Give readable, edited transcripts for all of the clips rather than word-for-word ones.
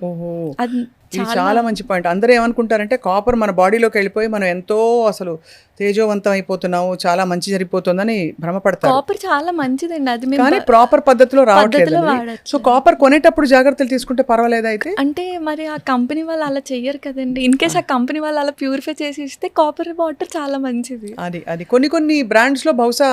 ఓహో! అది ఇది చాలా మంచి పాయింట్. అందరూ ఏమనుకుంటారంటే కాపర్ మన బాడీలోకి వెళ్ళిపోయి మనం ఎంతో అసలు తేజోవంతం అయిపోతున్నాము, చాలా మంచి జరిగిపోతుందని భ్రమపడతారు. కాపర్ చాలా మంచిదండి. అది మేము కానీ ప్రాపర్ పద్ధతిలో రావట్లేదు. పద్ధతిలో సో వాడట్లేదు. కాపర్ కొనేటప్పుడు జాగ్రత్తలు తీసుకుంటే పర్వాలేదా అయితే? అంటే మరి ఆ కంపెనీ వాళ్ళు అలా చెయ్యరు కదండి. ఇన్ కేస్ ఆ కంపెనీ వాళ్ళు అలా ప్యూరిఫై చేసి ఇస్తే కాపర్ వాటర్ చాలా మంచిది. అది కొన్ని బ్రాండ్స్లో బహుశా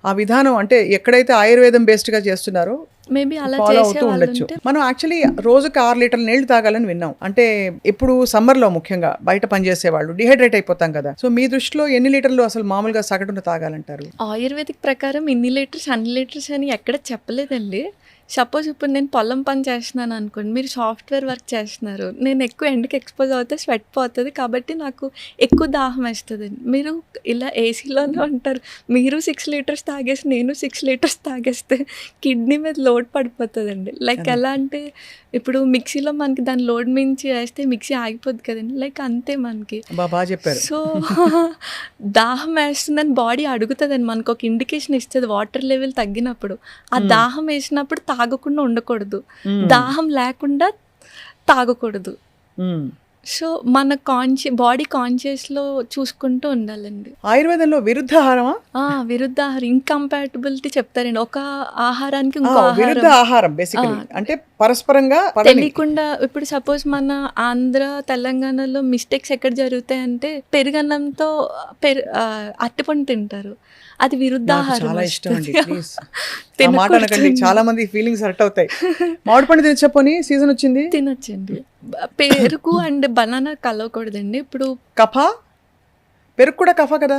ఆ విధానం అంటే ఎక్కడైతే ఆయుర్వేదం బేస్డ్గా చేస్తున్నారో మేబీ అలా ఫాలో చేసే అవుతూ వాళ్ళు ఉండొచ్చు. ఉంటే మనం యాక్చువల్లీ రోజుకి 6 లీటర్ల నీళ్లు తాగాలని విన్నాం. అంటే ఇప్పుడు సమ్మర్లో ముఖ్యంగా బయట పనిచేసే వాళ్ళు డిహైడ్రేట్ అయిపోతాం కదా. సో మీ దృష్టిలో ఎన్ని లీటర్లు అసలు మామూలుగా సగటున తాగాలంటారు? ఆయుర్వేదిక్ ప్రకారం ఇన్ని లీటర్స్ అన్ని లీటర్స్ అని ఎక్కడ చెప్పలేదండి. సపోజ్ ఇప్పుడు నేను పొలం పని చేస్తున్నాను అనుకోండి, మీరు సాఫ్ట్వేర్ వర్క్ చేస్తున్నారు, నేను ఎక్కువ ఎండకి ఎక్స్పోజ్ అవుతే స్వెట్ పోతుంది కాబట్టి నాకు ఎక్కువ దాహం వేస్తుందండి. మీరు ఇలా ఏసీలోనే ఉంటారు, మీరు 6 లీటర్స్ తాగేసి నేను 6 లీటర్స్ తాగేస్తే కిడ్నీ మీద లోడ్ పడిపోతుందండి. లైక్ ఎలా అంటే ఇప్పుడు మిక్సీలో మనకి దాని లోడ్ మించి వేస్తే మిక్సీ ఆగిపోద్ది కదండి, లైక్ అంతే మనకి. బాగా చెప్పారు. సో దాహం వేస్తుందని బాడీ అడుగుతుందండి, మనకు ఒక ఇండికేషన్ ఇస్తుంది వాటర్ లెవెల్ తగ్గినప్పుడు. ఆ దాహం వేసినప్పుడు తాగకుండా ఉండకూడదు, దాహం లేకుండా తాగకూడదు. సో మన బాడీ కాన్షియస్లో చూసుకుంటూ ఉండాలండి. ఆయుర్వేదంలో విరుద్ధ ఆహారమా? విరుద్ధ ఆహారం ఇంకంపాటబిలిటీ చెప్తారండి. ఒక ఆహారానికి ఇంకో విరుద్ధ ఆహారం బేసికలీ అంటే పరస్పరంగా తెలియకుండా. ఇప్పుడు సపోజ్ మన ఆంధ్ర తెలంగాణలో మిస్టేక్స్ ఎక్కడ జరుగుతాయంటే పెరుగన్నంతో అరటిపండు తింటారు, అది విరుద్ధ ఆహారం. చాలా ఇష్టం అండి, ప్లీజ్ ఆ మాట అనకండి, చాలా మంది ఫీలింగ్స్ హర్ట్ అవుతాయి. మామిడి పండు తినచ్చపోని సీజన్ వచ్చింది తినొచ్చండి. పెరుగు అండ్ బనానా కలవకూడదండి. ఇప్పుడు పెరుగు కూడా కఫా కదా,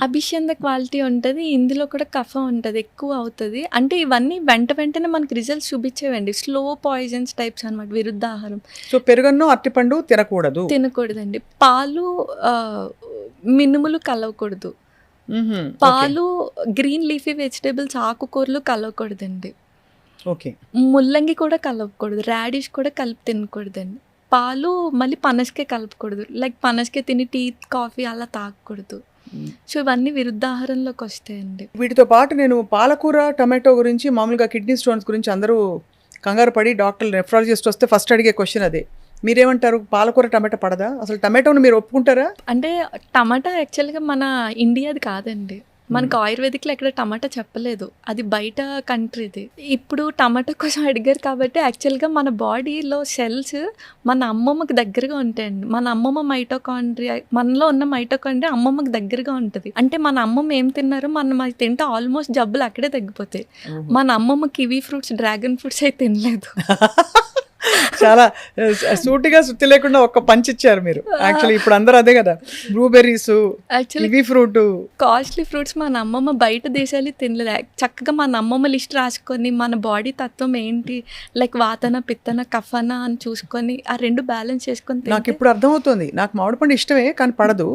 అభిషేక క్వాలిటీ ఉంటుంది, ఇందులో కూడా కఫం ఉంటుంది, ఎక్కువ అవుతుంది. అంటే ఇవన్నీ వెంటనే మనకి రిజల్ట్స్ చూపించేవండి. స్లో పాయిజన్స్ టైప్స్ అనమాట విరుద్ధ ఆహారం. సో పెరుగన్నం అరటిపండు తినకూడదండి. పాలు మినుములు కలవకూడదు, పాలు గ్రీన్ లీఫీ వెజిటేబుల్స్ ఆకుకూరలు కలవకూడదండి, ఓకే, ముల్లంగి కూడా కలవకూడదు, రాడిష్ కూడా కలిపి తినకూడదండి. పాలు మళ్ళీ పనసకే కలపకూడదు, లైక్ పనసకే తిని టీ కాఫీ అలా తాగకూడదు. సో ఇవన్నీ విరుద్ధాహారంలోకి వస్తాయండి. వీటితో పాటు నేను పాలకూర టమాటో గురించి, మామూలుగా కిడ్నీ స్టోన్స్ గురించి అందరూ కంగారు పడి డాక్టర్ నెఫ్రాలజిస్ట్ వస్తే ఫస్ట్ అడిగే క్వశ్చన్ అదే. మీరేమంటారు, పాలకూర టమాటా పడదా? అసలు టమాటోను మీరు ఒప్పుకుంటారా? అంటే టమాటా యాక్చువల్గా మన ఇండియాది కాదండి, మనకు ఆయుర్వేదిక్లో ఎక్కడ టమాటా చెప్పలేదు, అది బయట కంట్రీది. ఇప్పుడు టమాటా కోసం అడిగారు కాబట్టి యాక్చువల్గా మన బాడీలో సెల్స్ మన అమ్మమ్మకి దగ్గరగా ఉంటాయండి. మన అమ్మమ్మ మైటోకాండ్రియా, మనలో ఉన్న మైటోకాండ్రియా అమ్మమ్మకి దగ్గరగా ఉంటుంది. అంటే మన అమ్మమ్మ ఏం తిన్నారో మనం అది తింటే ఆల్మోస్ట్ జబ్బులు అక్కడే తగ్గిపోతాయి. మన అమ్మమ్మ కివీ ఫ్రూట్స్, డ్రాగన్ ఫ్రూట్స్ అయితే తినలేదు. చాలా సూటిగా సుత్తి లేకుండా ఒక పంచ్ ఇచ్చారు మీరు. యాక్చువల్లీ ఇప్పుడు అందరూ అదే కదా, blueberries, kiwi fruit, costly fruits మన అమ్మమ్మ బయట దేశాలు తినలేదు. చక్కగా మన అమ్మమ్మ లిస్ట్ రాసుకొని మన బాడీ తత్వం ఏంటి, లైక్ వాతన పిత్తన కఫన అని చూసుకొని ఆ రెండు బ్యాలెన్స్ చేసుకొని. నాకు ఇప్పుడు అర్థమవుతుంది, నాకు మామిడి పండు ఇష్టమే కానీ పడదు.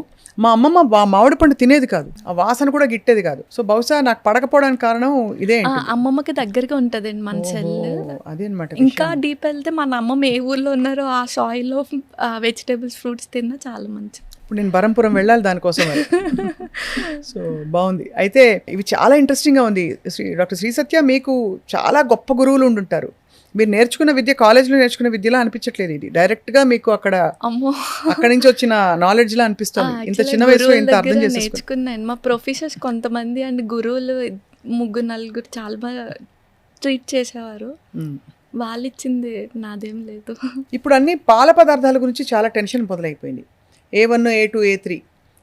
మా అమ్మమ్మ మామిడి పండు తినేది కాదు, ఆ వాసన కూడా గిట్టేది కాదు. సో బహుశా నాకు పడకపోవడానికి కారణం ఇదే. అమ్మమ్మకి దగ్గరగా ఉంటదండి మన సెల్. అదే అనమాట. ఇంకా డీప్ వెళ్తే మన అమ్మమ్మ ఏ ఊర్లో ఉన్నారో ఆ సాయిల్ లో వెజిటేబుల్స్ ఫ్రూట్స్ తిన్నా చాలా మంచిది. ఇప్పుడు నేను బరంపురం వెళ్ళాలి దానికోసం. సో బాగుంది. అయితే ఇవి చాలా ఇంట్రెస్టింగ్గా ఉంది. డాక్టర్ శ్రీ సత్య, మీకు చాలా గొప్ప గురువులు ఉండుంటారు. మీరు నేర్చుకున్న విద్య కాలేజ్లో నేర్చుకున్న విద్యలా అనిపించట్లేదు, ఇది డైరెక్ట్గా మీకు అక్కడి నుంచి వచ్చిన నాలెడ్జ్ లా అనిపిస్తుంది. ఇంత చిన్న వయసులో ఇంత అర్థం నేర్చుకున్నాను. మా ప్రొఫెసర్స్ కొంతమంది అండ్ గురువులు 3-4 చాలా బాగా ట్రీట్ చేసేవారు. వాళ్ళు ఇచ్చింది నాదేం లేదు. ఇప్పుడు అన్ని పాల పదార్థాల గురించి చాలా టెన్షన్ మొదలైపోయింది. A1, A2, A3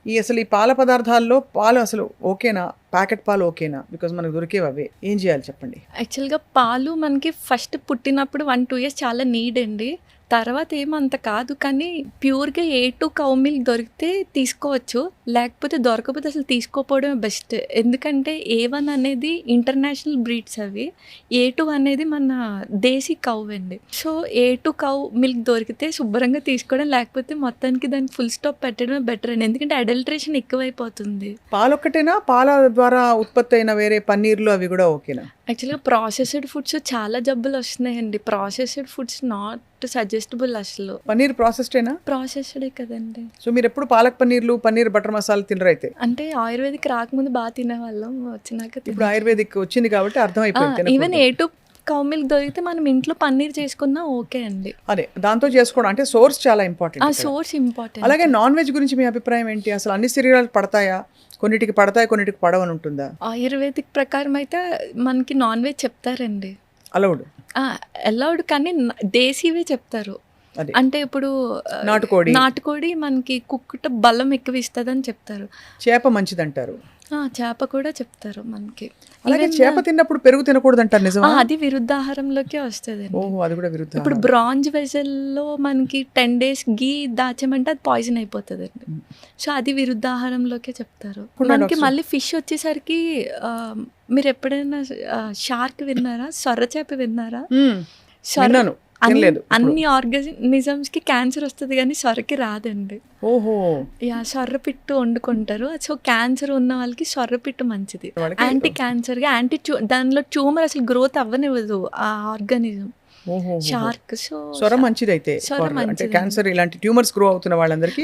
అసలు ఈ పాల పదార్థాల్లో పాలు అసలు ఓకేనా, ప్యాకెట్ పాలు ఓకేనా? బికాజ్ మనకు దొరికేవి అవే, ఏం చేయాలి చెప్పండి. యాక్చువల్గా పాలు మనకి ఫస్ట్ పుట్టినప్పుడు 1-2 years చాలా నీడ్ అండి, తర్వాత ఏమంత కాదు. కానీ ప్యూర్గా A2 కౌ మిల్క్ దొరికితే తీసుకోవచ్చు, లేకపోతే దొరకకపోతే అసలు తీసుకోపోవడమే బెస్ట్. ఎందుకంటే A1 అనేది ఇంటర్నేషనల్ బ్రీడ్స్, అవి A2 అనేది మన దేశీ కౌ అండి. సో A2 కౌ మిల్క్ దొరికితే శుభ్రంగా తీసుకోవడం, లేకపోతే మొత్తానికి దానికి ఫుల్ స్టాప్ పెట్టడమే బెటర్ అండి. ఎందుకంటే అడల్ట్రేషన్ ఎక్కువైపోతుంది. పాలు ఒక్కటేనా, పాల ద్వారా ఉత్పత్తి అయిన వేరే పన్నీర్లు అవి కూడా ఓకేనా? యాక్చువల్గా ప్రాసెస్డ్ ఫుడ్స్ చాలా జబ్బులు వస్తున్నాయండి. Processed foods not suggestible. అసలు పన్నీర్ ప్రాసెస్డేనా? ప్రాసెస్డే కదండి. సో మీరు ఎప్పుడు పాలక్ పన్నీర్లు, పన్నీర్ బటర్ మసాలా తినరు అయితే? అంటే ఆయుర్వేదిక్ రాకముందు బాగా తినేవాళ్ళం, వచ్చినాక ఇప్పుడు ఆయుర్వేదిక్ వచ్చింది కాబట్టి అర్థమైపోయింది. ఈవెన్ A2 కౌ మిల్క్ దొరికితే మనం ఇంట్లో పన్నీర్ చేసుకున్నా ఓకే అండి. అదే దాంతో చేసుకోవడం అంటే సోర్స్ చాలా ఇంపార్టెంట్. ఆ సోర్స్ ఇంపార్టెంట్. అలాగే నాన్ వెజ్ గురించి మీ అభిప్రాయం ఏంటి? అసలు అన్ని శరీరాలకు పడతాయా? కొన్నిటికి పడతాయి, కొన్నిటికి పడవని ఉంటుందా? ఆయుర్వేదిక్ ప్రకారం అయితే మనకి నాన్ వెజ్ చెప్తారండి. అలౌడ్ అలౌడ్, కానీ దేశీవే చెప్తారు. అదే. అంటే ఇప్పుడు నాటుకోడి మనకి కుక్కుట బలం ఎక్కువ ఇస్తుందని చెప్తారు. చేప మంచిదంటారు. చేప కూడా చెప్తారు మనకి. అలాగే చేప తిన్నప్పుడు పెరుగు తినకూడదు అంటారు, నిజమా? అది విరుద్ధాహారంలోకే వస్తుంది. ఓహో, అది కూడా విరుద్ధ. ఇప్పుడు బ్రాంజ్ వెజల్లో మనకి 10 days గీ దాచామంటే అది పాయిజన్ అయిపోతుంది అండి. సో అది విరుద్ధాహారంలోకే చెప్తారు మనకి. మళ్ళీ ఫిష్ వచ్చేసరికి మీరు ఎప్పుడైనా షార్క్ విన్నారా? సొర్ర చేప విన్నారా? అన్ని ఆర్గానిజమ్స్ కి క్యాన్సర్ వస్తుంది కానీ సొరకి రాదండి. ఓహో, సొర్రపిట్టు వండుకుంటారు. సో క్యాన్సర్ ఉన్న వాళ్ళకి సొర్రపిట్టు మంచిది, యాంటీ క్యాన్సర్ గా. దానిలో ట్యూమర్ అసలు గ్రోత్ అవ్వనివ్వదు ఆ ఆర్గానిజం షార్క్. సో సొర మంచిది అయితే, అంటే క్యాన్సర్ ఇలాంటి ట్యూమర్స్ గ్రో అవుతున్న వాళ్ళందరికీ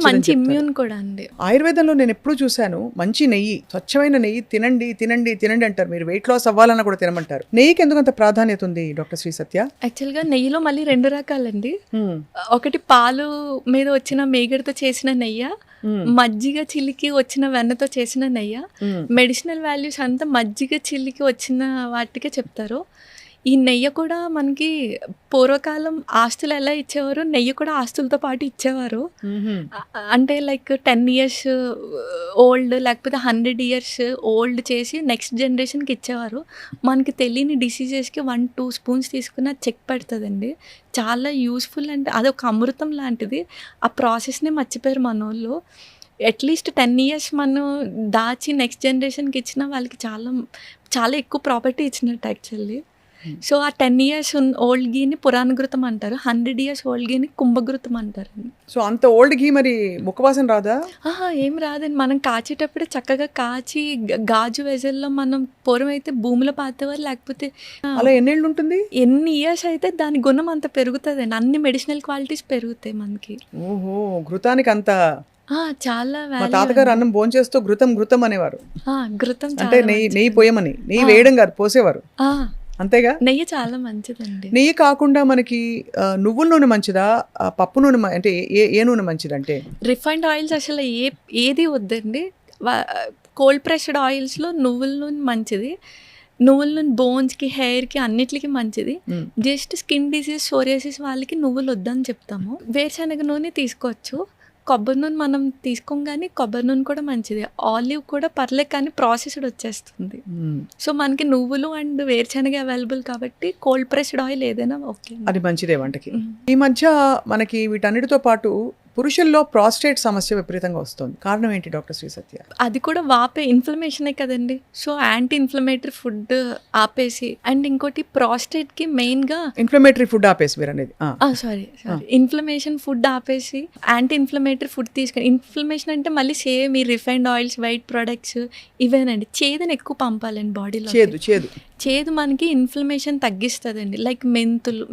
మంచి ఇమ్యూన్ కూడా అండి. ఆయుర్వేదంలో నేను ఎప్పుడు చూశాను, మంచి నెయ్యి, స్వచ్ఛమైన నెయ్యి తినండి తినండి తినండి అంటారు. మీరు వెయిట్ లాస్ అవ్వాలన్నా కూడా తినమంటారు. నెయ్యికి ఎందుకు అంత ప్రాధాన్యత ఉంది డాక్టర్ శ్రీ సత్య? యాక్చువల్ గా నెయ్యిలో మళ్ళీ 2 రకాలండి. ఒకటి పాలు మీద వచ్చిన మేగడతో చేసిన నెయ్యి, మజ్జిగ చిల్లికి వచ్చిన వెన్నతో చేసిన నెయ్యి. మెడిసినల్ వాల్యూస్ అంతా మజ్జిగ చిల్లికి వచ్చిన వాటికే చెప్తారు. ఈ నెయ్యి కూడా మనకి పూర్వకాలం ఆస్తులు ఎలా ఇచ్చేవారు, నెయ్యి కూడా ఆస్తులతో పాటు ఇచ్చేవారు. అంటే లైక్ 10 years ఓల్డ్ లేకపోతే 100 years ఓల్డ్ చేసి నెక్స్ట్ జనరేషన్కి ఇచ్చేవారు. మనకి తెలియని డిసీజెస్కి 1-2 spoons తీసుకుని అది చెక్ పెడుతుందండి. చాలా యూస్ఫుల్. అంటే అదొక అమృతం లాంటిది. ఆ ప్రాసెస్నే మర్చిపోయారు మన వాళ్ళు. అట్లీస్ట్ 10 years మనం దాచి నెక్స్ట్ జనరేషన్కి ఇచ్చిన వాళ్ళకి చాలా చాలా ఎక్కువ ప్రాపర్టీ ఇచ్చినట్టు యాక్చువల్లీ. సో ఆ 10 years ఓల్డ్ గీని పురాణఘృతం అంటారు, 100 years ఓల్డ్ గీని కుంభఘృతం అంటారు. సో అంత ఓల్డ్ గీ మరి ముఖవాసన రాదా? ఏం రాదండి. మనం కాచేటప్పుడే చక్కగా కాచి గాజు వెజల్లో మనం పూర్వం అయితే భూమిలో పాతేవారు, లేకపోతే అలా ఎన్నేళ్ళు ఉంటుంది, ఎన్ని ఇయర్స్ అయితే దాని గుణం అంత పెరుగుతుంది అండి. అన్ని మెడిసినల్ క్వాలిటీస్ పెరుగుతాయి మనకి. ఓహో, ఘృతానికి అంత చాలా. మా తాతగారు అన్నం భోంచేస్తూ ఘృతం ఘృతం అనేవారు. ఘృతం అంటే నెయ్యి పోయమని, నెయ్యి వేయడం కాదు, పోసేవారు. అంతేగా. నెయ్యి చాలా మంచిదండి. నెయ్యి కాకుండా మనకి నువ్వుల నూనె మంచిదా, పప్పు నూనె, అంటే ఏ నూనె మంచిది? అంటే రిఫైన్డ్ ఆయిల్స్ అసలు ఏది వద్దండి. కోల్డ్ ప్రెస్డ్ ఆయిల్స్లో నువ్వుల నూనె మంచిది. నువ్వుల నూనె బోన్స్కి, హెయిర్కి, అన్నిటికీ మంచిది. జస్ట్ స్కిన్ డిసీజ్, సోరియాసిస్ వాళ్ళకి నువ్వులు వద్దని చెప్తాము. వేరుశనగ నూనె తీసుకోవచ్చు. కొబ్బరి నూనె మనం తీసుకోం, కానీ కొబ్బరి నూనె కూడా మంచిది. ఆలివ్ కూడా పర్లేదు, కానీ ప్రాసెస్డ్ వచ్చేస్తుంది. సో మనకి నువ్వులు అండ్ వేరుశనగ అవైలబుల్ కాబట్టి కోల్డ్ ప్రెస్డ్ ఆయిల్ ఏదైనా ఓకే, అది మంచిదే వంటకి. ఈ మధ్య మనకి వీటన్నిటితో పాటు పురుషుల్లో ప్రాస్టేట్ సమస్య విపరీతంగా వస్తుంది. కారణం ఏంటి డాక్టర్ శ్రీ సత్య? అది కూడా వాపే ఇన్ఫ్లమేషనే కదండి. సో యాంటీ ఇన్ఫ్లమేటరీ ఫుడ్ ఆపేసి, అండ్ ఇంకోటి ప్రాస్టేట్ కి మెయిన్ గా ఇన్ఫ్లమేటరీ ఫుడ్ ఆపేసి మీరు అనేది సారీ ఇన్ఫ్లమేషన్ ఫుడ్ ఆపేసి యాంటీ ఇన్ఫ్లమేటరీ ఫుడ్ తీసుకొని. ఇన్ఫ్లమేషన్ అంటే మళ్ళీ సేమ్ ఈ రిఫైన్డ్ ఆయిల్స్, వైట్ ప్రొడక్ట్స్ ఇవేనండి. చేదుని ఎక్కువ పంపాలండి బాడీలో. చేదు మనకి ఇన్ఫ్లమేషన్ తగ్గిస్తుందండి. లైక్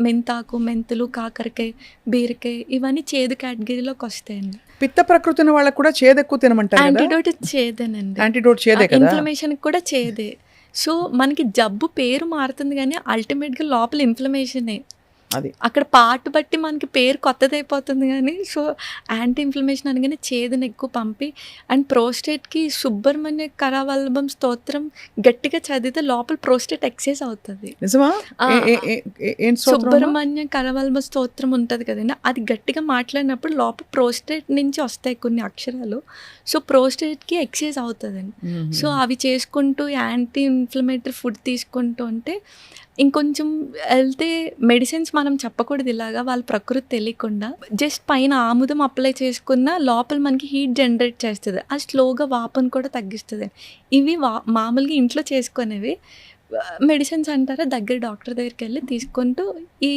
మెంతాకు, మెంతులు, కాకరకాయ, బీరకాయ ఇవన్నీ చేదు కేటగిరీలోకి వస్తాయండి. పిత్త ప్రకృతి ఉన్న వాళ్ళకి కూడా చేదు ఎక్కువ తినమంటారు. యాంటీడోట్ చేదేనండి. యాంటీడోట్ చేదే కదా, ఇన్ఫ్లమేషన్ కూడా చేదే. సో మనకి జబ్బు పేరు మారుతుంది కానీ అల్టిమేట్గా లోపల ఇన్ఫ్లమేషనే. అది అక్కడ పార్ట్ బట్టి మనకి పేరు కొత్తదైపోతుంది కానీ. సో యాంటీ ఇన్ఫ్లమేషన్ అనగానే చేదుని ఎక్కువ పంపి. అండ్ ప్రోస్టేట్కి సుబ్రహ్మణ్య కరవల్లభం స్తోత్రం గట్టిగా చదివితే లోపల ప్రోస్టేట్ ఎక్సైజ్ అవుతుంది. సుబ్రహ్మణ్య కరవల్లభ స్తోత్రం ఉంటుంది కదండి, అది గట్టిగా మాట్లాడినప్పుడు లోపల ప్రోస్టేట్ నుంచి వస్తాయి కొన్ని అక్షరాలు. సో ప్రోస్టేట్కి ఎక్సైజ్ అవుతుందండి. సో అవి చేసుకుంటూ యాంటీ ఇన్ఫ్లమేటరీ ఫుడ్ తీసుకుంటూ ఉంటే ఇంకొంచెం వెళ్తే మెడిసిన్స్ మనం చెప్పకూడదు ఇలాగా, వాళ్ళ ప్రకృతి తెలియకుండా. జస్ట్ పైన ఆముదం అప్లై చేసుకున్న లోపల మనకి హీట్ జనరేట్ చేస్తుంది. అది స్లోగా వాపును కూడా తగ్గిస్తుంది. ఇవి మామూలుగా ఇంట్లో చేసుకునేవి. మెడిసిన్స్ అంటారా దగ్గర డాక్టర్ దగ్గరికి వెళ్ళి తీసుకుంటూ ఈ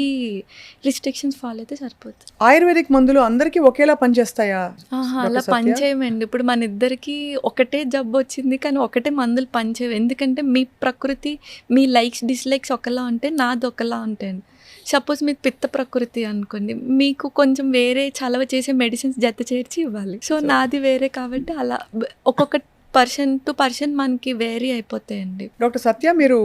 రిస్ట్రిక్షన్స్ ఫాలో అయితే సరిపోతుంది. ఆయుర్వేదిక్ మందులు అందరికీ ఒకేలా పనిచేస్తాయా? అలా పనిచేయమండి. ఇప్పుడు మన ఇద్దరికి ఒకటే జబ్బు వచ్చింది కానీ ఒకటే మందులు పనిచేయవు. ఎందుకంటే మీ ప్రకృతి, మీ లైక్స్ డిస్లైక్స్ ఒకలా ఉంటే నాది ఒకలా ఉంటాయండి. సపోజ్ మీకు పిత్త ప్రకృతి అనుకోండి, మీకు కొంచెం వేరే చలవ చేసే మెడిసిన్స్ జత చేర్చి ఇవ్వాలి. సో నాది వేరే కాబట్టి అలా ఒక్కొక్క పర్సన్ టు పర్సన్ మనకి వేరీ అయిపోతాయండి. డాక్టర్ సత్య, మీరు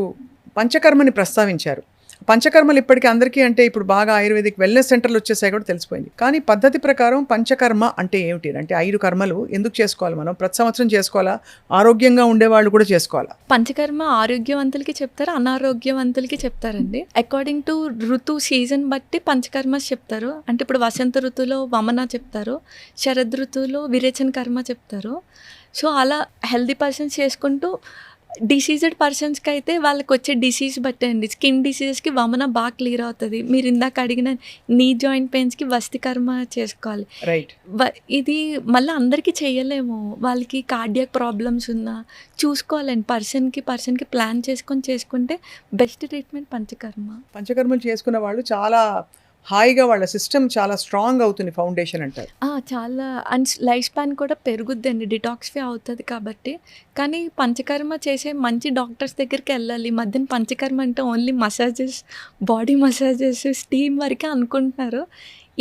పంచకర్మని ప్రస్తావించారు. పంచకర్మలు ఇప్పటికీ అందరికీ అంటే ఇప్పుడు బాగా ఆయుర్వేదిక్ వెల్నెస్ సెంటర్లు వచ్చేసాయి కూడా తెలిసిపోయింది. కానీ పద్ధతి ప్రకారం పంచకర్మ అంటే ఏమిటి అంటే 5 కర్మలు ఎందుకు చేసుకోవాలి, మనం ప్రతి సంవత్సరం చేసుకోవాలా, ఆరోగ్యంగా ఉండేవాళ్ళు కూడా చేసుకోవాలా? పంచకర్మ ఆరోగ్యవంతులకి చెప్తారు, అనారోగ్యవంతులకి చెప్తారండి. అకార్డింగ్ టు ఋతు సీజన్ బట్టి పంచకర్మ చెప్తారు. అంటే ఇప్పుడు వసంత ఋతువులో వమన చెప్తారు, శరద్ ఋతువులో విరేచన కర్మ చెప్తారు. సో అలా హెల్దీ పర్సన్స్ చేసుకుంటూ డిసీజ్డ్ పర్సన్స్కి అయితే వాళ్ళకి వచ్చే డిసీజ్ బట్టే అండి. స్కిన్ డిసీజెస్కి వమన బాగా క్లియర్ అవుతుంది. మీరు ఇందాక అడిగిన నీ జాయింట్ పెయిన్స్కి వస్తి కర్మ చేసుకోవాలి. రైట్. ఇది మళ్ళీ అందరికీ చేయలేము. వాళ్ళకి కార్డియాక్ ప్రాబ్లమ్స్ ఉన్నా చూసుకోవాలండి. పర్సన్కి ప్లాన్ చేసుకుంటే బెస్ట్ ట్రీట్మెంట్ పంచకర్మ. పంచకర్మలు చేసుకున్న వాళ్ళు చాలా హాయిగా వాళ్ళ సిస్టమ్ చాలా స్ట్రాంగ్ అవుతుంది, ఫౌండేషన్ అంటారు. చాలా అండ్ లైఫ్ స్పాన్ కూడా పెరుగుద్దండి, డిటాక్స్ఫై అవుతుంది కాబట్టి. కానీ పంచకర్మ చేసే మంచి డాక్టర్స్ దగ్గరికి వెళ్ళాలి. ఈ మధ్యన పంచకర్మ అంటే only massages, body massages, steam వరకే అనుకుంటున్నారు.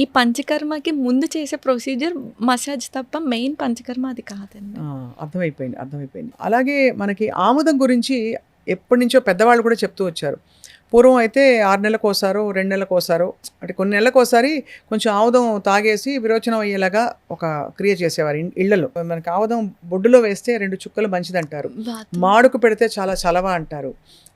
ఈ పంచకర్మకి ముందు చేసే ప్రొసీజర్ మసాజ్ తప్ప మెయిన్ పంచకర్మ అది కాదండి. అర్థమైపోయింది. అలాగే మనకి ఆముదం గురించి ఎప్పటి నుంచో పెద్దవాళ్ళు కూడా చెప్తూ వచ్చారు. పూర్వం అయితే 6 నెలలకోసారో 2 నెలలకోసారో అంటే కొన్ని నెలలకోసారి కొంచెం ఆముదం తాగేసి విరోచనం అయ్యేలాగా ఒక క్రియ చేసేవారు ఇళ్లలో. మనకి ఆముదం బొడ్డులో వేస్తే 2 చుక్కలు మంచిదంటారు, మాడుకు పెడితే చాలా చలవ అంటారు.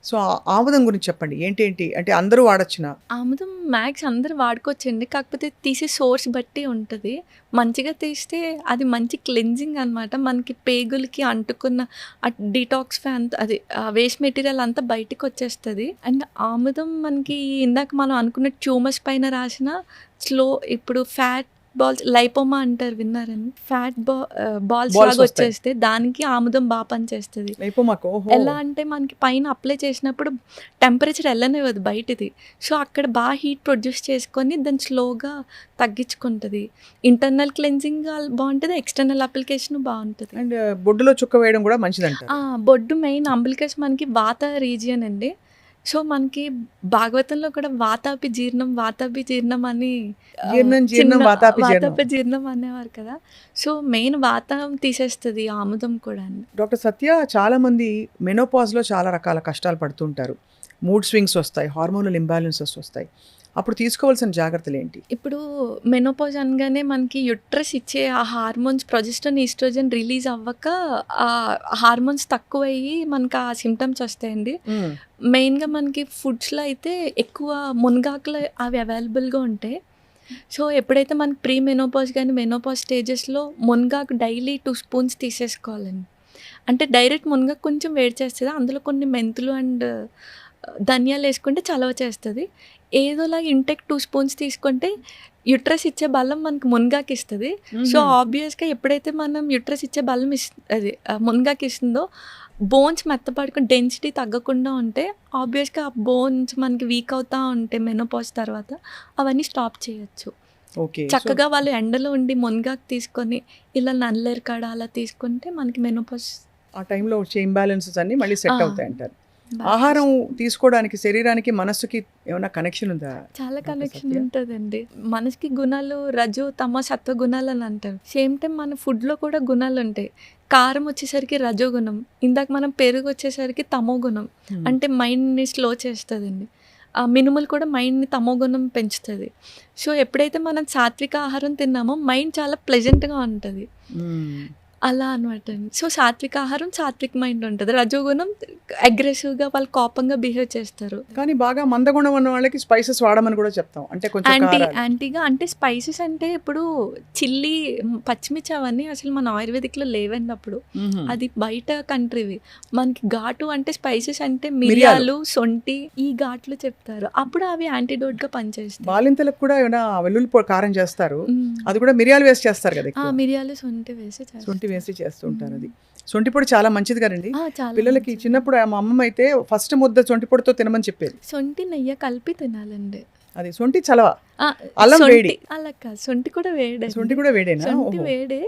సో ఆముదం గురించి చెప్పండి, ఏంటి అంటే అందరూ వాడచ్చునా? ఆముదం మ్యాక్స్ అందరూ వాడుకోవచ్చండి, కాకపోతే తీసే సోర్స్ బట్టి ఉంటుంది. మంచిగా తీస్తే అది మంచి క్లెన్జింగ్ అనమాట. మనకి పేగులకి అంటుకున్న డిటాక్స్ఫై అంత అది వేస్ట్ మెటీరియల్ అంతా బయటకు వచ్చేస్తుంది. అండ్ ఆముదం మనకి ఇందాక మనం అనుకున్న ట్యూమర్స్ పైన రాసిన ఇప్పుడు ఫ్యాట్ బాల్స్, లైపోమా అంటారు, విన్నారని? ఫ్యాట్ బాల్స్ లాగా వచ్చేస్తే దానికి ఆముదం బాగా పనిచేస్తుంది. ఎలా అంటే మనకి పైన అప్లై చేసినప్పుడు టెంపరేచర్ వెళ్ళనివ్వదు బయటది. సో అక్కడ బాగా హీట్ ప్రొడ్యూస్ చేసుకొని దాన్ని స్లోగా తగ్గించుకుంటుంది. ఇంటర్నల్ క్లెన్జింగ్ బాగుంటుంది, ఎక్స్టర్నల్ అప్లికేషన్ బాగుంటుంది. అండ్ బొడ్డులో చుక్క వేయడం కూడా మంచిదంట. బొడ్డు మెయిన్ అంబిలికస్ మనకి వాత రీజియన్ అండి. సో మనకి భాగవతంలో కూడా వాతాపి జీర్ణం అని వాతాపి జీర్ణం అనేవారు కదా. సో మెయిన్ వాతం తీసేస్తుంది ఆముదం కూడా. డాక్టర్ సత్య, చాలా మంది మెనోపాజ్లో చాలా రకాల కష్టాలు పడుతుంటారు. మూడ్ స్వింగ్స్ వస్తాయి, హార్మోనల్ ఇంబ్యాలెన్సెస్ వస్తాయి. అప్పుడు తీసుకోవాల్సిన జాగ్రత్తలు ఏంటి? ఇప్పుడు మెనోపాజ్ అనగానే మనకి యుట్రస్ ఇచ్చే ఆ హార్మోన్స్ ప్రొజెస్టరాన్, ఈస్ట్రోజన్ రిలీజ్ అవ్వక ఆ హార్మోన్స్ తక్కువయ్యి మనకి ఆ సిమ్టమ్స్ వస్తాయండి. మెయిన్గా మనకి ఫుడ్స్లో అయితే ఎక్కువ మునగాకులు అవి అవైలబుల్గా ఉంటాయి. సో ఎప్పుడైతే మనకి ప్రీ మెనోపాజ్ కానీ మెనోపాజ్ స్టేజెస్లో మునగాకు డైలీ 2 స్పూన్స్ తీసేసుకోవాలండి. అంటే డైరెక్ట్ మునగాకు కొంచెం వేడి చేస్తుంది, అందులో కొన్ని మెంతులు అండ్ ధనియాలు వేసుకుంటే చలవ చేస్తుంది. ఏదోలాగా ఇంటెక్ 2 స్పూన్స్ తీసుకుంటే యుట్రస్ ఇచ్చే బలం మనకి మునగాకు ఇస్తుంది. సో ఆబ్వియస్గా ఎప్పుడైతే మనం యుట్రస్ ఇచ్చే బలం అది మునగాకు ఇస్తుందో బోన్స్ మెత్తపడుకుని డెన్సిటీ తగ్గకుండా ఉంటే ఆబ్వియస్గా ఆ బోన్స్ మనకి వీక్ అవుతూ ఉంటే మెనోపాజ్ తర్వాత అవన్నీ స్టాప్ చేయొచ్చు. చక్కగా వాళ్ళు ఎండలో ఉండి మునగాకు తీసుకొని ఇలా నల్లేరు కాడ అలా తీసుకుంటే మనకి మెనోపాజ్ ఆ టైంలో వచ్చే ఇంబ్యాలెన్సెస్ అన్ని మళ్ళీ సెట్ అవుతాయి అంటారు. ఆహారం తీసుకోవడానికి శరీరానికి మనస్సుకి ఏమైనా కనెక్షన్ ఉందా? చాలా కనెక్షన్ ఉంటుందండి. మనసుకి గుణాలు రజో తమ సత్వ గుణాలు అని అంటారు. సేమ్ టైం మన ఫుడ్లో కూడా గుణాలు ఉంటాయి. కారం వచ్చేసరికి రజో గుణం, ఇందాక మనం పెరుగు వచ్చేసరికి తమో గుణం, అంటే మైండ్ని స్లో చేస్తుందండి. ఆ మినుములు కూడా మైండ్ని తమో గుణం పెంచుతుంది. సో ఎప్పుడైతే మనం సాత్విక ఆహారం తిన్నామో మైండ్ చాలా ప్లెజెంట్గా ఉంటుంది. అలా అనమాట అండి. సో సాత్విక ఆహారం సాత్విక్ మైండ్ ఉంటుంది. రజోగుణం అగ్రెసివ్గా వాళ్ళు కోపంగా బిహేవ్ చేస్తారు. కానీ బాగా మందగుణం ఉన్న వాళ్ళకి స్పైసెస్ వాడమని కూడా చెప్తాం. అంటే యాంటీగా అంటే స్పైసెస్ అంటే ఇప్పుడు చిల్లీ, పచ్చిమిర్చి అవన్నీ అసలు మన ఆయుర్వేదిక్లో లేవండి. అప్పుడు అది బయట కంట్రీవి. మనకి ఘాటు అంటే స్పైసెస్ అంటే మిరియాలు, సొంటి, ఈ ఘాట్లు చెప్తారు. అప్పుడు అవి యాంటీడోట్గా పనిచేస్తాయి. బాలింతలకు కూడా ఏమైనా వెల్లుల్లి కారం చేస్తారు, అది కూడా మిరియాలు వేసి చేస్తారు కదా. మిరియాలు సొంటి వేసి చేస్తుంటారు. అది సొంటి పొడి చాలా మంచిది కదండి పిల్లలకి. చిన్నప్పుడు మా అమ్మమ్మ అయితే ఫస్ట్ ముద్ద సొంటి పొడితో తినమని చెప్పేది. సొంటి నెయ్యి కలిపి తినాలండి. అది సొంటి చలవ, ఆ, అల్లం సొంటి వేడి. అలా కాదు, సొంటి కూడా వేడే. సొంటి కూడా వేడేనా? సొంటి ఓహో. వేడే,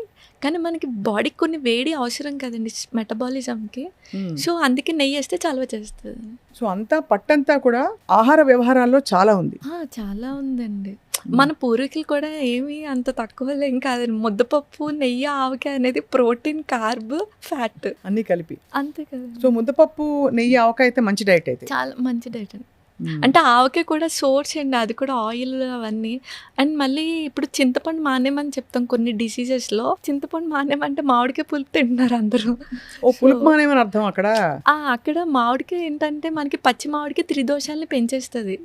కానీ మనకి బాడీకి కొన్ని వేడి అవసరం కదండి మెటబాలిజంకి. మ్మ్. సో అందుకే నెయ్యి వేస్తే చలవ చేస్తుంది. సో అంతా పట్టంతా కూడా ఆహార వ్యవహారాల్లో చాలా ఉంది. చాలా ఉందండి. మన పూర్వీకులు కూడా ఏమీ అంత తక్కువ ఏం కాదండి. ముద్దపప్పు, నెయ్యి, ఆవకాయ అనేది ప్రోటీన్, కార్బ్, ఫ్యాట్ అన్నీ కలిపి. అంతే కదా. సో ముద్దపప్పు, నెయ్యి, ఆవకాయ అయితే మంచి డైట్ అయితే. చాలా మంచి డైట్ అండి. మ్మ్. అంటే ఆవకాయ కూడా సోర్స్ అండి, అది కూడా ఆయిల్ అవన్నీ. అండ్ మళ్ళీ ఇప్పుడు చింతపండు మానేమని చెప్తాం కొన్ని డిసీజెస్లో. చింతపండు మానేమంటే మామిడికాయ పులుపు తింటున్నారు అందరూ. ఓ పులుపు మానేమని అర్థం అక్కడ. అక్కడ మామిడికాయ ఏంటంటే మనకి పచ్చి మామిడికాయ త్రిదోషాలని పెంచేస్తుంది.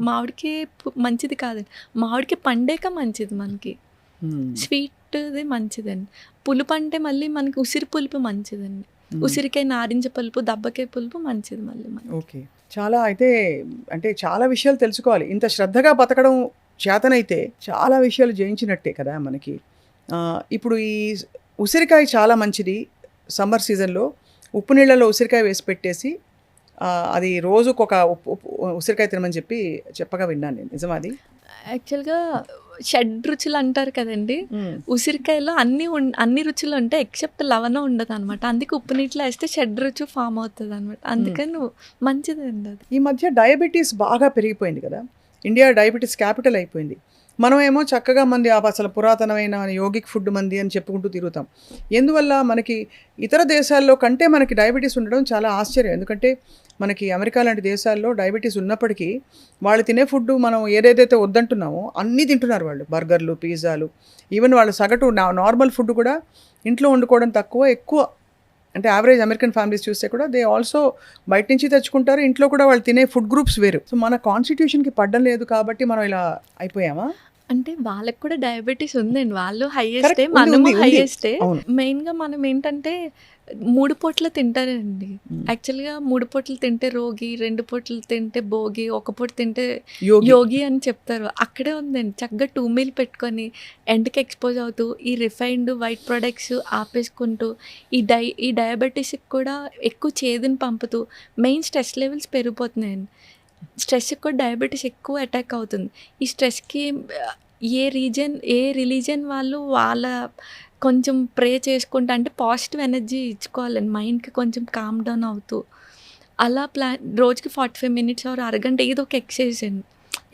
మామిడికాయ మంచిది కాదండి, మామిడికాయ పండేక మంచిది మనకి. మ్మ్. స్వీట్ది మంచిదండి. పులుపు అంటే మళ్ళీ మనకి ఉసిరి పులుపు మంచిదండి. ఉసిరికాయ, నారింజ పులుపు, దబ్బకాయ పులుపు మంచిది మళ్ళీ మనకి. ఓకే. చాలా అయితే అంటే చాలా విషయాలు తెలుసుకోవాలి. ఇంత శ్రద్ధగా బతకడం చేతనైతే చాలా విషయాలు జయించినట్టే కదా మనకి. ఇప్పుడు ఈ ఉసిరికాయ చాలా మంచిది. సమ్మర్ సీజన్లో ఉప్పు నీళ్ళలో ఉసిరికాయ వేసి పెట్టేసి అది రోజుకు ఒక ఉసిరికాయ తినమని చెప్పగా విన్నాను నేను. నిజమా అది? యాక్చువల్గా షడ్ రుచులు అంటారు కదండి, ఉసిరికాయలో అన్ని రుచులు ఉంటాయి ఎక్సెప్ట్ లవణం ఉండదు అనమాట. అందుకే ఉప్పు నీటిలో వేస్తే షడ్ రుచి ఫామ్ అవుతుంది అనమాట. అందుకని మంచిదండి అది. ఈ మధ్య డయాబెటీస్ బాగా పెరిగిపోయింది కదా. ఇండియా డయాబెటీస్ క్యాపిటల్ అయిపోయింది. మనమేమో చక్కగా మంది అసలు పురాతనమైన యోగిక్ ఫుడ్ మంది అని చెప్పుకుంటూ తిరుగుతాం. ఎందువల్ల మనకి ఇతర దేశాల్లో కంటే మనకి డయాబెటీస్ ఉండడం చాలా ఆశ్చర్యం. ఎందుకంటే మనకి అమెరికా లాంటి దేశాల్లో డయాబెటీస్ ఉన్నప్పటికీ వాళ్ళు తినే ఫుడ్ మనం ఏదైతే వద్దంటున్నామో అన్నీ తింటున్నారు వాళ్ళు. బర్గర్లు, పిజ్జాలు, ఈవెన్ వాళ్ళు సగటు నార్మల్ ఫుడ్ కూడా ఇంట్లో వండుకోవడం తక్కువ, ఎక్కువ. అంటే యావరేజ్ అమెరికన్ ఫ్యామిలీస్ చూస్తే కూడా దే ఆల్సో బయట నుంచి తెచ్చుకుంటారు. ఇంట్లో కూడా వాళ్ళు తినే ఫుడ్ గ్రూప్స్ వేరు. సో మన కాన్స్టిట్యూషన్కి పడ్డం లేదు కాబట్టి మనం ఇలా అయిపోయామా? అంటే వాళ్ళకి కూడా డయాబెటీస్ ఉందండి. వాళ్ళు హైయెస్టే, మనము హైయెస్టే. మెయిన్గా మనం ఏంటంటే 3 పూట్ల తింటారండి. యాక్చువల్గా 3 పూటలు తింటే రోగి, 2 పూటలు తింటే భోగి, 1 పూట తింటే యోగి అని చెప్తారు. అక్కడే ఉందండి. చక్కగా 2 మీల్ పెట్టుకొని ఎండకి ఎక్స్పోజ్ అవుతూ ఈ రిఫైన్డ్ వైట్ ప్రొడక్ట్స్ ఆపేసుకుంటూ ఈ డయాబెటీస్కి కూడా ఎక్కువ చేదుని పంపుతూ మెయిన్ స్ట్రెస్ లెవెల్స్ పెరిగిపోతున్నాయండి. స్ట్రెస్కి కూడా డయాబెటీస్ ఎక్కువ అటాక్ అవుతుంది. ఈ స్ట్రెస్కి ఏ రిలీజన్ వాళ్ళు వాళ్ళ కొంచెం ప్రే చేసుకుంటా, అంటే పాజిటివ్ ఎనర్జీ ఇచ్చుకోవాలండి మైండ్కి, కొంచెం కామ్ డౌన్ అవుతూ అలా రోజుకి 45 మినిట్స్ ఆర్ అరగంట ఏదో ఒక ఎక్సర్సైజ్ అండి.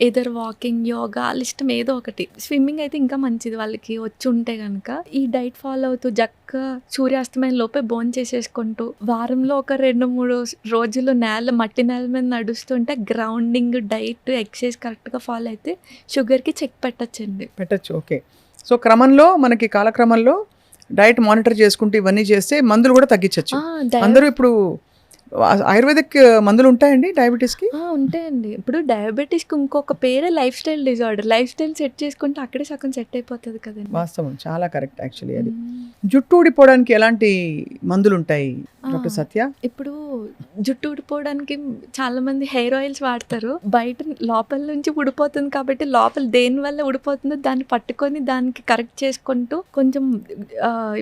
ఏదర్ వాకింగ్, యోగా, వాళ్ళ ఇష్టం ఏదో ఒకటి. స్విమ్మింగ్ అయితే ఇంకా మంచిది వాళ్ళకి వచ్చి ఉంటే కనుక. ఈ డైట్ ఫాలో అవుతూ చక్కగా సూర్యాస్తమయం లోపే భోజనం చేసేసుకుంటూ వారంలో ఒక 2-3 రోజులు మట్టి నేల మీద నడుస్తుంటే గ్రౌండింగ్, డైట్, ఎక్సర్సైజ్ కరెక్ట్గా ఫాలో అయితే షుగర్కి చెక్ పెట్టచ్చు. ఓకే. సో క్రమంలో మనకి కాలక్రమంలో డైట్ మానిటర్ చేసుకుంటూ ఇవన్నీ చేస్తే మందులు కూడా తగ్గించవచ్చు. అందరూ ఇప్పుడు ఆయుర్వేదిక్ మందులు ఉంటాయండి డయాబెటీస్కి? ఉంటాయండి. ఇప్పుడు డయాబెటీస్కి ఇంకొక పేరే life style disorder. Life style set చేసుకుంటే అక్కడే సగం సెట్ అయిపోతుంది కదండి. వాస్తవం, చాలా కరెక్ట్ యాక్చువల్లీ అది. జుట్టు ఊడిపోవడానికి ఎలాంటి మందులు ఉంటాయి డాక్టర్ సత్య? ఇప్పుడు జుట్టు ఊడిపోవడానికి చాలా మంది హెయిర్ ఆయిల్స్ వాడతారు. బయట లోపల నుంచి ఊడిపోతుంది కాబట్టి లోపల దేని వల్ల ఊడిపోతుందో దాన్ని పట్టుకొని దానికి కరెక్ట్ చేసుకుంటూ కొంచెం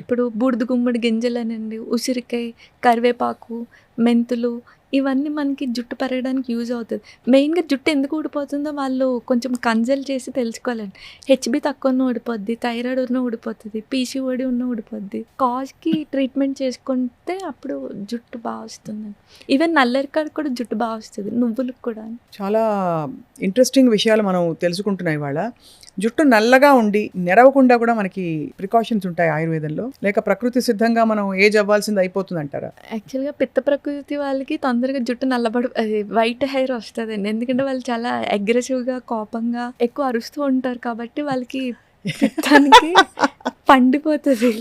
ఇప్పుడు బూడిద గుమ్మడి గింజలనండి, ఉసిరికాయ, కరివేపాకు, మెంతులు, ఇవన్నీ మనకి జుట్టు పెరగడానికి యూజ్ అవుతుంది. మెయిన్గా జుట్టు ఎందుకు ఊడిపోతుందో వాళ్ళు కొంచెం కన్సల్ట్ చేసి తెలుసుకోవాలండి. హెచ్బి తక్కువ ఉన్న ఊడిపోద్ది, థైరాయిడ్ ఉన్న ఊడిపోతుంది, పీసీఓడి ఉన్న ఊడిపోద్ది. కాజ్కి ట్రీట్మెంట్ చేసుకుంటే అప్పుడు జుట్టు బాగా వస్తుంది. ఈవెన్ నల్లరికాడ కూడా జుట్టు బాగా వస్తుంది, నువ్వులకు కూడా. చాలా ఇంట్రెస్టింగ్ విషయాలు మనం తెలుసుకుంటున్నాయి ఇవాళ. జుట్టు నల్లగా ఉండి నెరవకుండా కూడా మనకి ప్రికాషన్స్ ఉంటాయి ఆయుర్వేదంలో, లేక ప్రకృతి సిద్ధంగా మనం ఏజ్ అవ్వాల్సింది అయిపోతుంది అంటారా? యాక్చువల్గా పిత్త ప్రకృతి వాళ్ళకి తొందరగా జుట్టు వైట్ హెయిర్ వస్తుందండి. ఎందుకంటే వాళ్ళు చాలా అగ్రెసివ్గా, కోపంగా ఎక్కువ అరుస్తూ ఉంటారు కాబట్టి వాళ్ళకి పిత్తానికి పండిపోతుంది.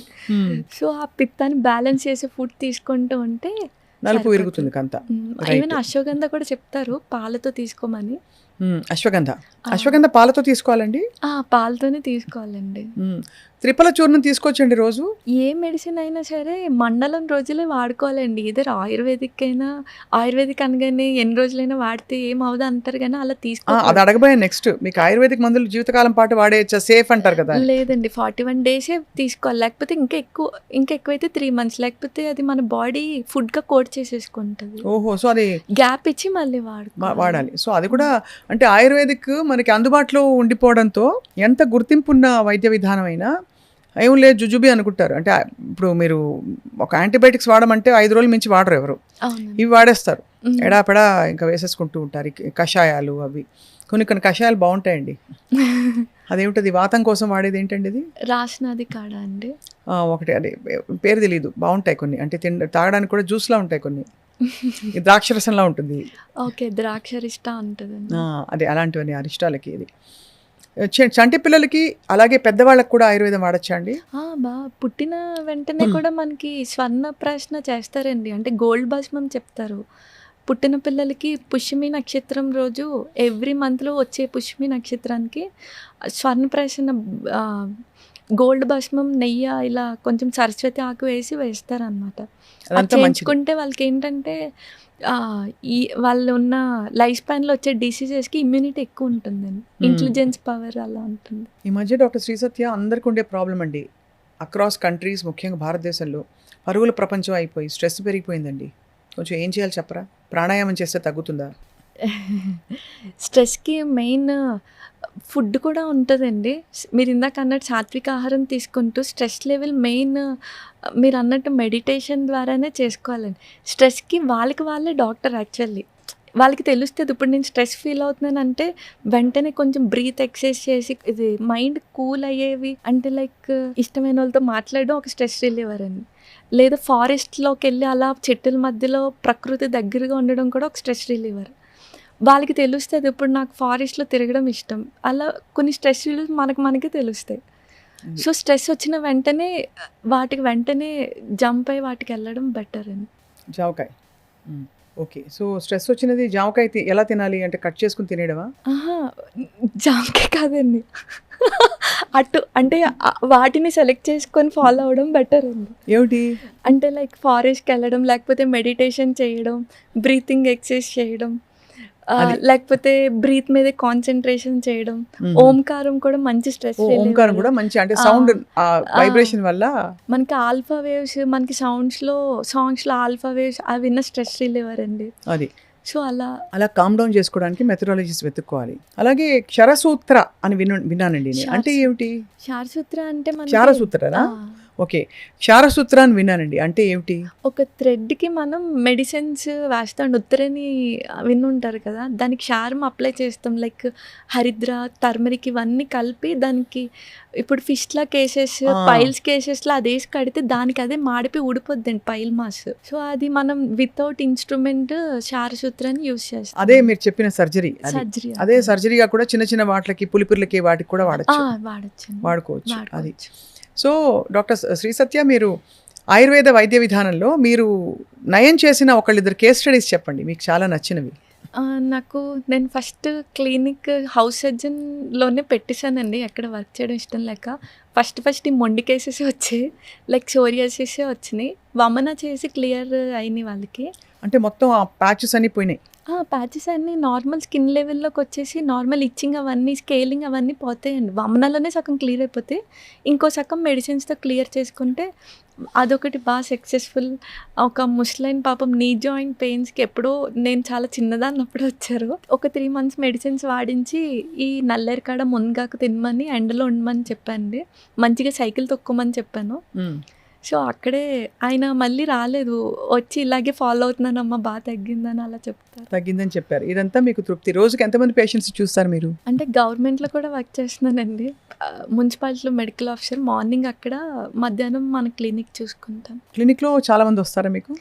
సో ఆ పిత్తాన్ని బ్యాలెన్స్ చేసే ఫుడ్ తీసుకుంటూ ఉంటే నలుపు విరుగుతుంది కంత. ఈవెన్ అశ్వగంధ కూడా చెప్తారు పాలతో తీసుకోమని. అశ్వగంధ పాలతో తీసుకోవాలండి? పాలతోనే తీసుకోవాలండి. త్రిఫల చూర్ణం తీసుకోవచ్చండి రోజు? ఏ మెడిసిన్ అయినా సరే మండలం రోజులే వాడుకోవాలండి. ఇద్దరు ఆయుర్వేదిక్ అనగానే ఎన్ని రోజులైనా వాడితే ఏమవుదా అంటారు కానీ అలా అది అడగబోయే నెక్స్ట్. మీకు ఆయుర్వేదిక్ మందులు జీవితకాలం పాటు వాడేయచ్చా, సేఫ్ అంటారు కదా? లేదండి, 41 డేసే తీసుకోవాలి. లేకపోతే ఇంకా ఎక్కువైతే 3 months, లేకపోతే అది మన బాడీ ఫుడ్గా కోట్ చేసేసుకుంటుంది. ఓహో, సో అది గ్యాప్ ఇచ్చి మళ్ళీ వాడాలి. సో అది కూడా అంటే ఆయుర్వేదిక్ మనకి అందుబాటులో ఉండిపోవడంతో ఎంత గుర్తింపున్న వైద్య విధానమైనా ఏం లేదు జుజుబి అనుకుంటారు. అంటే ఇప్పుడు మీరు ఒక యాంటీబయాటిక్స్ వాడమంటే 5 రోజుల మించి వాడరు ఎవరు, ఇవి వాడేస్తారు ఎడాపెడా ఇంకా వేసేసుకుంటూ ఉంటారు. కషాయాలు అవి కొన్ని కషాయాలు బాగుంటాయండి. అదేమిటది వాతం కోసం వాడేది ఏంటండి ఇది? రాసినది కాడా అండి? ఒకటి అదే పేరు తెలియదు, బాగుంటాయి కొన్ని. అంటే తాగడానికి కూడా జ్యూస్లా ఉంటాయి కొన్ని, ద్రాక్షరసంలా ఉంటుంది. ఓకే, ద్రాక్షరిష్ట ఉంటుంది. అదే అలాంటివన్నీ అరిష్టాలకి. ఇది చంటి పిల్లలకి అలాగే పెద్దవాళ్ళకి కూడా ఆయుర్వేదం వాడచ్చా అండి? బా పుట్టిన వెంటనే కూడా మనకి స్వర్ణ ప్రశ్న చేస్తారండి, అంటే గోల్డ్ భస్మం చెప్తారు. పుట్టిన పిల్లలకి పుష్యమి నక్షత్రం రోజు ఎవ్రీ మంత్లో వచ్చే పుష్యమి నక్షత్రానికి స్వర్ణ ప్రశ్న గోల్డ్ భస్మం నెయ్యి ఇలా కొంచెం సరస్వతి ఆకు వేస్తారనమాట. అది చేయించుకుంటే వాళ్ళకి ఏంటంటే ఈ వాళ్ళు ఉన్న లైఫ్ స్పాన్లో వచ్చే డిసీజెస్కి ఇమ్యూనిటీ ఎక్కువ ఉంటుందండి, ఇంటెలిజెన్స్ పవర్ అలా ఉంటుంది. ఈ మధ్య డాక్టర్ శ్రీ సత్య అందరికి ఉండే ప్రాబ్లం అండి, అక్రాస్ కంట్రీస్ ముఖ్యంగా భారతదేశంలో పరుగుల ప్రపంచం అయిపోయి స్ట్రెస్ పెరిగిపోయిందండి. కొంచెం ఏం చేయాలి చెప్పరా? ప్రాణాయామం చేస్తే తగ్గుతుందా? స్ట్రెస్కి మెయిన్ ఫుడ్ కూడా ఉంటుందండి. మీరు ఇందాక అన్నట్టు సాత్విక ఆహారం తీసుకుంటూ స్ట్రెస్ లెవెల్ మెయిన్ మీరు అన్నట్టు మెడిటేషన్ ద్వారానే చేసుకోవాలండి. స్ట్రెస్కి వాళ్ళే డాక్టర్ యాక్చువల్లీ. వాళ్ళకి తెలుస్తుంది ఇప్పుడు నేను స్ట్రెస్ ఫీల్ అవుతున్నానంటే వెంటనే కొంచెం బ్రీత్ ఎక్సర్సైజ్ చేసి ఇది మైండ్ కూల్ అయ్యేవి, అంటే లైక్ ఇష్టమైన వాళ్ళతో మాట్లాడడం ఒక స్ట్రెస్ రిలీవర్ అండి. లేదా ఫారెస్ట్లోకి వెళ్ళి అలా చెట్టుల మధ్యలో ప్రకృతి దగ్గరగా ఉండడం కూడా ఒక స్ట్రెస్ రిలీవర్. వాళ్ళకి తెలుస్తుంది ఇప్పుడు నాకు ఫారెస్ట్లో తిరగడం ఇష్టం, అలా కొన్ని స్ట్రెస్ రిలీవ్ మనకి తెలుస్తాయి. సో స్ట్రెస్ వచ్చిన వెంటనే వెంటనే జంప్ అయ్యి వాటికి వెళ్ళడం బెటర్ అండి. జామకాయ, ఓకే. సో స్ట్రెస్ వచ్చినది జామకాయ ఎలా తినాలి అంటే కట్ చేసుకుని తినేయడమా? జామకాయ కాదండి, అటు అంటే వాటిని సెలెక్ట్ చేసుకొని ఫాలో అవ్వడం బెటర్ అండి. ఏమిటి అంటే లైక్ ఫారెస్ట్కి వెళ్ళడం, లేకపోతే మెడిటేషన్ చేయడం, బ్రీతింగ్ ఎక్సర్సైజ్ చేయడం, లేకపోతే బ్రీత్ మీద కాన్సన్ట్రేషన్ చేయడం. ఓంకారం కూడా మంచి స్ట్రెస్, ఓంకారం కూడా మంచి, అంటే సౌండ్ వైబ్రేషన్ వల్ల మనకి ఆల్ఫా వేవ్స్, మనకి సాంగ్స్లో ఆల్ఫా వేవ్స్ అవి విన్న స్ట్రెస్ రిలీవర్ అండి. అది సో అలా కామ్ డౌన్ చేసుకోవడానికి మెథడాలజీస్ వెతుక్కోవాలి. అలాగే క్షరసూత్ర అని విన్నానండి, అంటే ఏమిటి? క్షారసూత్ర అంటే క్షారసూత్రనా? ఓకే, క్షారసూత్ర అని విన్నానండి, అంటే ఏమిటి? ఒక థ్రెడ్కి మనం మెడిసిన్స్ వేస్తాం, ఉత్తరని విన్నుంటారు కదా, దానికి క్షారం అప్లై చేస్తాం. లైక్ హరిద్ర, టర్మరిక్ ఇవన్నీ కలిపి దానికి ఇప్పుడు ఫిష్లా కేసెస్, పైల్స్ కేసెస్లో అది వేసి కడితే దానికి అదే మాడిపోయి ఊడిపోద్దండి పైల్ మాస్. సో అది మనం వితౌట్ ఇన్స్ట్రుమెంట్ క్షారసూత్రాన్ని యూజ్ చేస్తాం. అదే మీరు చెప్పిన సర్జరీ, అదే సర్జరీగా కూడా చిన్న వాటికి పులిపిర్లకి వాటికి కూడా వాడుకోవచ్చు. అది. సో డాక్టర్ శ్రీ సత్య, మీరు ఆయుర్వేద వైద్య విధానంలో మీరు నయం చేసిన ఒకళ్ళిద్దరు కేస్ స్టడీస్ చెప్పండి, మీకు చాలా నచ్చినవి. నేను ఫస్ట్ క్లినిక్ హౌస్ సర్జన్లోనే పెట్టేశానండి, ఎక్కడ వర్క్ చేయడం ఇష్టం లేక. ఫస్ట్ ఈ మొండి కేసెస్ వచ్చాయి, లైక్ సోరియాసిస్ వచ్చినాయి. వమన చేసి క్లియర్ అయినాయి వాళ్ళకి. అంటే మొత్తం ఆ ప్యాచెస్ అన్నీ పోయినాయి? ప్యాచెస్ అన్నీ నార్మల్ స్కిన్ లెవెల్లోకి వచ్చేసి నార్మల్ ఇచ్చింగ్ అవన్నీ, స్కేలింగ్ అవన్నీ పోతాయండి. వమనలోనే సగం క్లియర్ అయిపోతే ఇంకో సగం మెడిసిన్స్తో క్లియర్ చేసుకుంటే అదొకటి బాగా సక్సెస్ఫుల్. ఒక ముస్లైన్ పాపం నీ జాయింట్ పెయిన్స్కి ఎప్పుడో నేను చాలా చిన్నదాన్నప్పుడు వచ్చారు. ఒక 3 months మెడిసిన్స్ వాడించి ఈ నల్లేరుకాడ మునగాకు తినమని, ఎండలో ఉండమని చెప్పండి, మంచిగా సైకిల్ తొక్కమని చెప్పాను. సో అక్కడే ఆయన మళ్ళీ రాలేదు, వచ్చి ఇలాగే ఫాలో అవుతున్నానమ్మా బాగా తగ్గిందని అలా తగ్గిందని చెప్పారు. ఇదంతా మీకు తృప్తి. రోజుకి ఎంతమంది పేషెంట్స్ చూస్తారు మీరు? అంటే గవర్నమెంట్లో కూడా వర్క్ చేస్తున్నానండి, మున్సిపాలిటీలో మెడికల్ ఆఫీసర్. మార్నింగ్ అక్కడ, మధ్యాహ్నం మన క్లినిక్ చూసుకుంటాం. క్లినిక్లో చాలా మంది వస్తారా మీకు?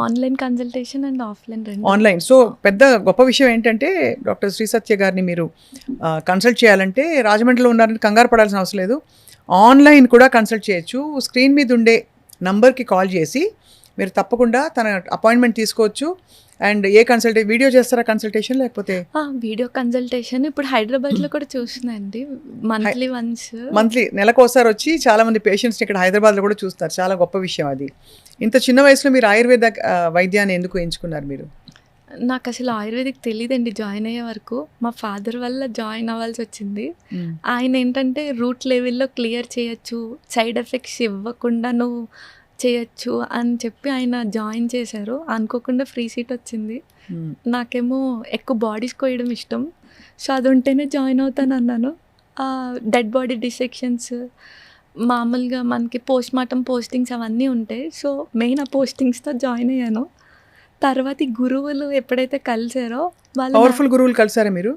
ఆన్లైన్ కన్సల్టేషన్ అండ్ ఆఫ్లైన్ రెండు. ఆన్లైన్. సో పెద్ద గొప్ప విషయం ఏంటంటే డాక్టర్ శ్రీ సత్య గారిని మీరు కన్సల్ట్ చేయాలంటే రాజమండ్రిలో ఉన్నారని కంగారు పడాల్సిన అవసరం లేదు, ఆన్లైన్ కూడా కన్సల్ట్ చేయొచ్చు. స్క్రీన్ మీద ఉండే నంబర్కి కాల్ చేసి మీరు తప్పకుండా తన అపాయింట్మెంట్ తీసుకోవచ్చు. అండ్ ఏ వీడియో చేస్తారా కన్సల్టేషన్, లేకపోతే? వీడియో కన్సల్టేషన్ ఇప్పుడు హైదరాబాద్లో కూడా చూస్తున్నాండి, మంత్లీ నెలకోసారి వచ్చి చాలా మంది పేషెంట్స్ని ఇక్కడ హైదరాబాద్లో కూడా చూస్తారు. చాలా గొప్ప విషయం అది. ఇంత చిన్న వయసులో మీరు ఆయుర్వేద వైద్యాన్ని ఎందుకు ఎంచుకున్నారు మీరు? నాకు అసలు ఆయుర్వేదిక్ తెలియదండి జాయిన్ అయ్యే వరకు. మా ఫాదర్ వల్ల జాయిన్ అవ్వాల్సి వచ్చింది. ఆయన ఏంటంటే రూట్ లెవెల్లో క్లియర్ చేయొచ్చు, సైడ్ ఎఫెక్ట్స్ ఇవ్వకుండా నువ్వు చేయొచ్చు అని చెప్పి ఆయన జాయిన్ చేశారు. అనుకోకుండా ఫ్రీ సీట్ వచ్చింది. నాకేమో ఎక్కువ బాడీస్ కోయడం ఇష్టం, సో అది ఉంటేనే జాయిన్ అవుతాను అన్నాను. డెడ్ బాడీ డిసెక్షన్స్, మామూలుగా మనకి పోస్ట్ మార్టం పోస్టింగ్స్ అవన్నీ ఉంటాయి. సో మెయిన్ ఆ పోస్టింగ్స్తో జాయిన్ అయ్యాను. తర్వాత ఈ గురువులు ఎప్పుడైతే కలిసారో వాళ్ళు పవర్ఫుల్ గురువులు కలిసారా మీరు?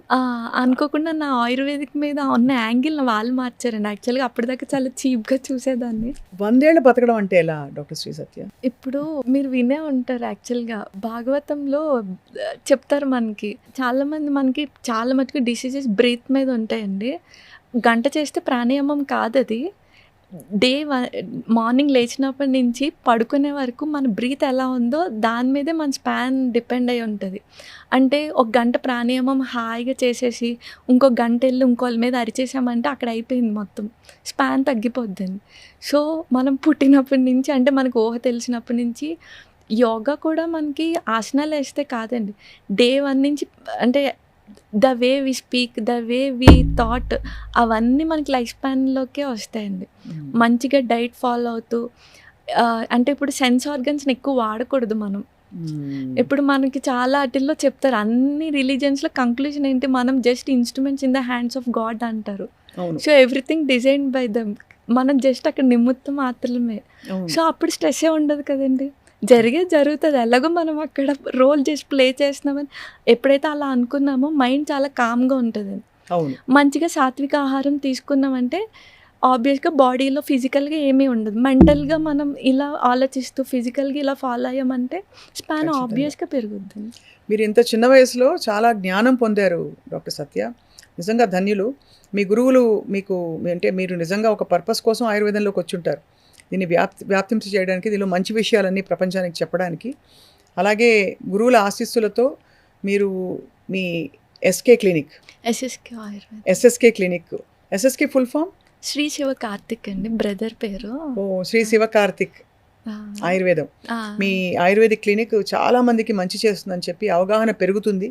అనుకోకుండా నా ఆయుర్వేదిక్ మీద ఉన్న యాంగిల్ వాళ్ళు మార్చారండి. యాక్చువల్గా అప్పటిదాకా చాలా చీప్గా చూసేదాన్ని. 100 ఏళ్ళు బతకడం అంటే ఎలా డాక్టర్ శ్రీ సత్య? ఇప్పుడు మీరు వినే ఉంటారు యాక్చువల్గా భాగవతంలో చెప్తారు మనకి చాలామంది మనకి చాలా మటుకు డిసీజెస్ బ్రీత్ మీద ఉంటాయండి. గంట చేస్తే ప్రాణాయామం కాదు అది. మార్నింగ్ లేచినప్పటి నుంచి పడుకునే వరకు మన బ్రీత్ ఎలా ఉందో దాని మీదే మన స్పాన్ డిపెండ్ అయి ఉంటుంది. అంటే ఒక గంట ప్రాణాయామం హాయిగా చేసేసి ఇంకో గంట వెళ్ళి ఇంకోళ్ళ మీద అరిచేసామంటే అక్కడ అయిపోయింది మొత్తం, స్పాన్ తగ్గిపోద్దండి. సో మనం పుట్టినప్పటి నుంచి అంటే మనకు ఊహ తెలిసినప్పటి నుంచి యోగా కూడా మనకి ఆసనాలు వేస్తే కాదండి, డే 1 నుంచి అంటే the way we speak, the way we thought అవన్నీ మనకి లైఫ్ స్పాన్లోకే వస్తాయండి. మంచిగా డైట్ ఫాలో అవుతూ అంటే ఇప్పుడు సెన్స్ ఆర్గన్స్ని ఎక్కువ వాడకూడదు మనం. ఇప్పుడు మనకి చాలా వాటిల్లో చెప్తారు అన్ని రిలీజియన్స్లో కంక్లూజన్ ఏంటి, మనం just instruments in the hands of God అంటారు. So everything designed by them, మనం జస్ట్ అక్కడ నిమిత్తం మాత్రమే. సో అప్పుడు స్ట్రెస్సే ఉండదు కదండి, జరుగుతుంది ఎలాగో మనం అక్కడ రోల్ చేసి ప్లే చేస్తున్నామని ఎప్పుడైతే అలా అనుకున్నామో మైండ్ చాలా కామ్గా ఉంటుంది. మంచిగా సాత్విక ఆహారం తీసుకున్నామంటే ఆబ్వియస్గా బాడీలో ఫిజికల్గా ఏమీ ఉండదు, మెంటల్గా మనం ఇలా ఆలోచిస్తూ ఫిజికల్గా ఇలా ఫాలో అయ్యామంటే స్పాన్ ఆబ్వియస్గా పెరుగుద్ది. మీరు ఇంత చిన్న వయసులో చాలా జ్ఞానం పొందారు డాక్టర్ సత్య, నిజంగా ధన్యులు. మీ గురువులు మీకు అంటే మీరు నిజంగా ఒక పర్పస్ కోసం ఆయుర్వేదంలోకి వచ్చి ఉంటారు, దీన్ని వ్యాప్తించి చేయడానికి, దీనిలో మంచి విషయాలన్నీ ప్రపంచానికి చెప్పడానికి. అలాగే గురువుల ఆశీస్సులతో మీరు మీ SK clinic, SSK clinic, SSK full form Shri Shiva Karthik అండి, బ్రదర్ పేరు. శ్రీ శివ కార్తిక్ ఆయుర్వేదం. మీ ఆయుర్వేదిక్ క్లినిక్ చాలా మందికి మంచి చేస్తుందని చెప్పి అవగాహన పెరుగుతుంది,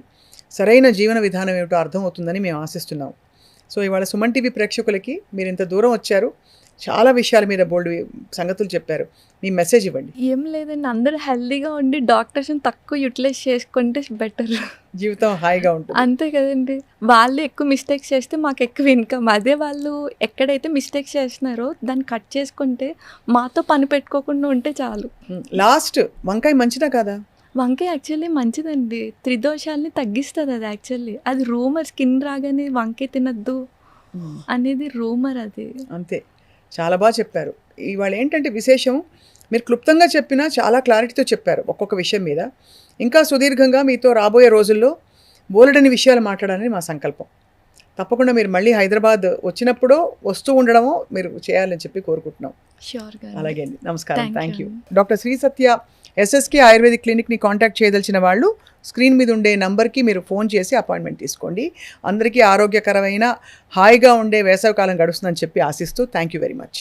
సరైన జీవన విధానం ఏమిటో అర్థమవుతుందని మేము ఆశిస్తున్నాం. సో ఇవాళ సుమన్ టీవీ ప్రేక్షకులకి మీరు ఇంత దూరం వచ్చారు, చాలా విషయాల మీద బోల్డ్ సంగతులు చెప్పారు, మీ మెసేజ్ ఇవ్వండి. ఏం లేదండి, అందరూ హెల్దీగా ఉండి డాక్టర్స్ని తక్కువ యూటిలైజ్ చేసుకుంటే బెటర్, జీవితం హాయిగా ఉంటుంది. అంతే కదండి. వాళ్ళు ఎక్కువ మిస్టేక్స్ చేస్తే మాకు ఎక్కువ ఇన్కమ్, అదే వాళ్ళు ఎక్కడైతే మిస్టేక్స్ చేస్తున్నారో దాన్ని కట్ చేసుకుంటే మాతో పని పెట్టుకోకుండా ఉంటే చాలు. లాస్ట్ వంకాయ మంచిదా కాదా? వంకాయ యాక్చువల్లీ మంచిదండి, త్రిదోషాలని తగ్గిస్తుంది అది. యాక్చువల్లీ అది రూమర్, స్కిన్ రాగానే వంకాయ తినద్దు అనేది రూమర్ అది. అంతే, చాలా బాగా చెప్పారు. ఇవాళ ఏంటంటే విశేషం, మీరు క్లుప్తంగా చెప్పినా చాలా క్లారిటీతో చెప్పారు ఒక్కొక్క విషయం మీద. ఇంకా సుదీర్ఘంగా మీతో రాబోయే రోజుల్లో బోలెడని విషయాలు మాట్లాడాలని మా సంకల్పం. తప్పకుండా మీరు మళ్ళీ హైదరాబాద్ వచ్చినప్పుడు వస్తూ ఉండడమో మీరు చేయాలని చెప్పి కోరుకుంటున్నాం. ష్యూర్గా. అలాగే అండి, నమస్కారం, thank you. Doctor Shri Satya SSK ayurvedic క్లినిక్ని కాంటాక్ట్ చేయదలిచిన వాళ్ళు స్క్రీన్ మీద ఉండే నంబర్కి మీరు ఫోన్ చేసి అపాయింట్మెంట్ తీసుకోండి. అందరికీ ఆరోగ్యకరమైన హాయిగా ఉండే వేసవికాలం గడుస్తుందని చెప్పి ఆశిస్తూ థ్యాంక్ యూ వెరీ మచ్.